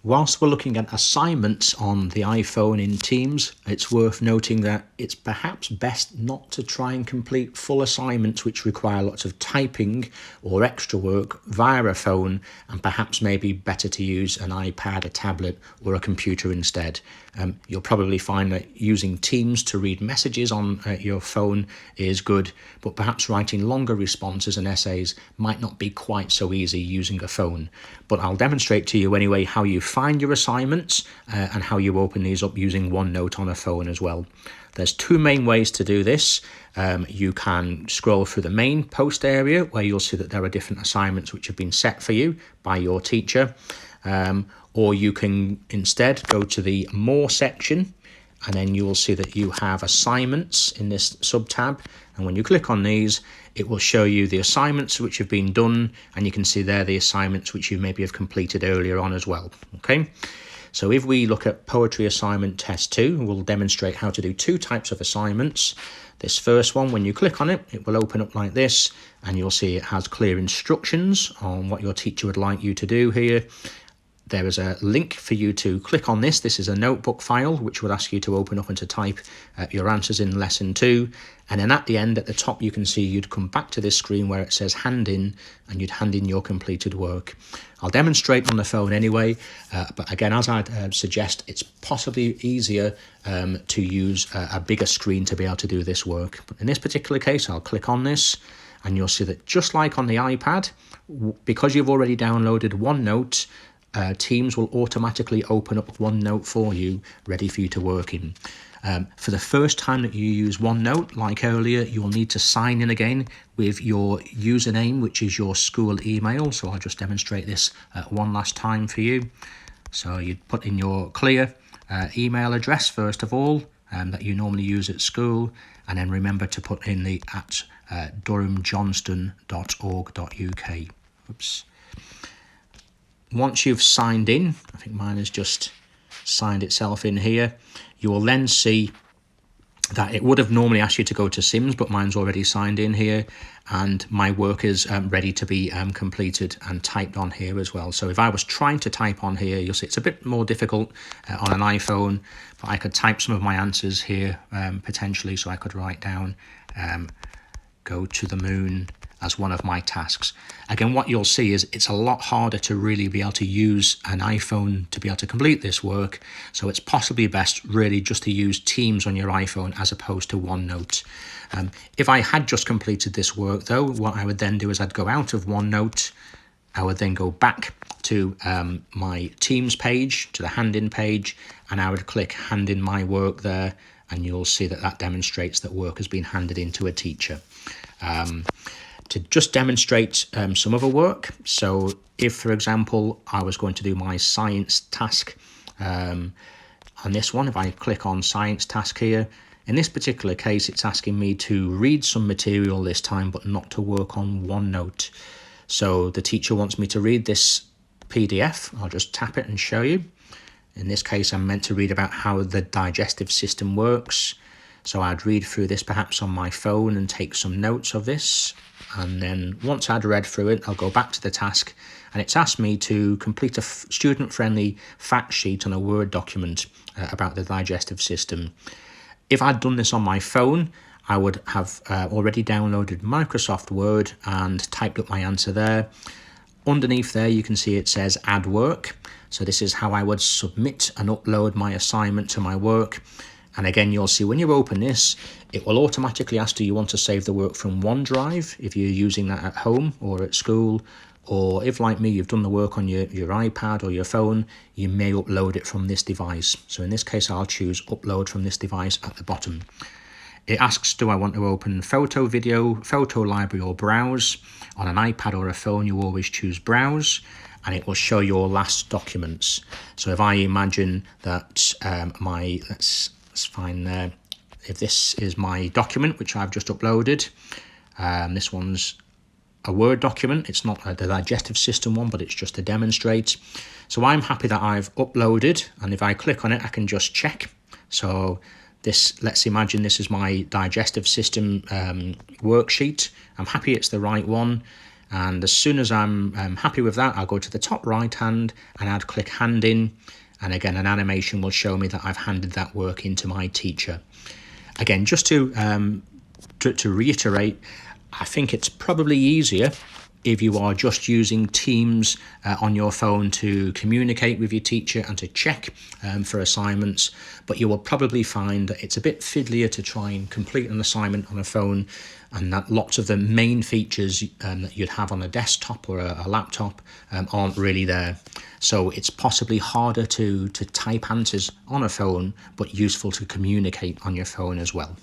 Whilst we're looking at assignments on the iPhone in Teams, it's worth noting that it's perhaps best not to try and complete full assignments which require lots of typing or extra work via a phone, and perhaps maybe better to use an iPad, a tablet or a computer instead. You'll probably find that using Teams to read messages on your phone is good, but perhaps writing longer responses and essays might not be quite so easy using a phone. But I'll demonstrate to you anyway how you find your assignments and how you open these up using OneNote on a phone as well. There's two main ways to do this. You can scroll through the main post area where you'll see that there are different assignments which have been set for you by your teacher. Or you can instead go to the More section, and then you will see that you have assignments in this sub-tab. And when you click on these, it will show you the assignments which have been done, and you can see there the assignments which you maybe have completed earlier on as well. Okay, so if we look at Poetry Assignment Test 2, we'll demonstrate how to do two types of assignments. This first one, when you click on it, it will open up like this, and you'll see it has clear instructions on what your teacher would like you to do here. There is a link for you to click on this. This is a notebook file which would ask you to open up and to type your answers in lesson 2. And then at the end, at the top, you can see you'd come back to this screen where it says hand in, and you'd hand in your completed work. I'll demonstrate on the phone anyway, but again, as I'd suggest, it's possibly easier to use a bigger screen to be able to do this work. But in this particular case, I'll click on this, and you'll see that just like on the iPad, because you've already downloaded OneNote, Teams will automatically open up OneNote for you, ready for you to work in. For the first time that you use OneNote, like earlier, you'll need to sign in again with your username, which is your school email. So I'll just demonstrate this one last time for you. So you'd put in your clear email address, first of all, that you normally use at school, and then remember to put in the @durhamjohnston.org.uk. Oops. Once you've signed in, I think mine has just signed itself in here, you will then see that it would have normally asked you to go to Sims, but mine's already signed in here, and my work is ready to be completed and typed on here as well. So if I was trying to type on here, you'll see it's a bit more difficult on an iPhone, but I could type some of my answers here potentially. So I could write down go to the moon as one of my tasks. Again, what you'll see is it's a lot harder to really be able to use an iPhone to be able to complete this work. So it's possibly best really just to use Teams on your iPhone as opposed to OneNote. If I had just completed this work though, what I would then do is I'd go out of OneNote. I would then go back to my Teams page, to the hand in page, and I would click hand in my work there, and you'll see that that demonstrates that work has been handed in to a teacher. To just demonstrate some other work. So if, for example, I was going to do my science task on this one, if I click on science task here, in this particular case, it's asking me to read some material this time, but not to work on OneNote. So the teacher wants me to read this PDF. I'll just tap it and show you. In this case, I'm meant to read about how the digestive system works. So I'd read through this perhaps on my phone and take some notes of this. And then once I'd read through it, I'll go back to the task, and it's asked me to complete a student-friendly fact sheet on a Word document about the digestive system. If I'd done this on my phone, I would have already downloaded Microsoft Word and typed up my answer there. Underneath there, you can see it says Add Work. So this is how I would submit and upload my assignment to my work. And again, you'll see when you open this, it will automatically ask, do you want to save the work from OneDrive if you're using that at home or at school? Or if, like me, you've done the work on your iPad or your phone, you may upload it from this device. So in this case, I'll choose Upload from this device at the bottom. It asks, do I want to open photo, video, photo library or browse? On an iPad or a phone, you always choose Browse, and it will show your last documents. So if I imagine that let's find there, if this is my document which I've just uploaded, this one's a Word document. It's not the digestive system one, but it's just to demonstrate. So I'm happy that I've uploaded, and if I click on it, I can just check. So this, let's imagine this is my digestive system worksheet. I'm happy it's the right one, And as soon as I'm happy with that, I'll go to the top right hand and I'd click hand in. And again, an animation will show me that I've handed that work into my teacher. Again, just to reiterate, I think it's probably easier if you are just using Teams on your phone to communicate with your teacher and to check for assignments, but you will probably find that it's a bit fiddlier to try and complete an assignment on a phone, and that lots of the main features that you'd have on a desktop or a laptop aren't really there. So it's possibly harder to type answers on a phone, but useful to communicate on your phone as well.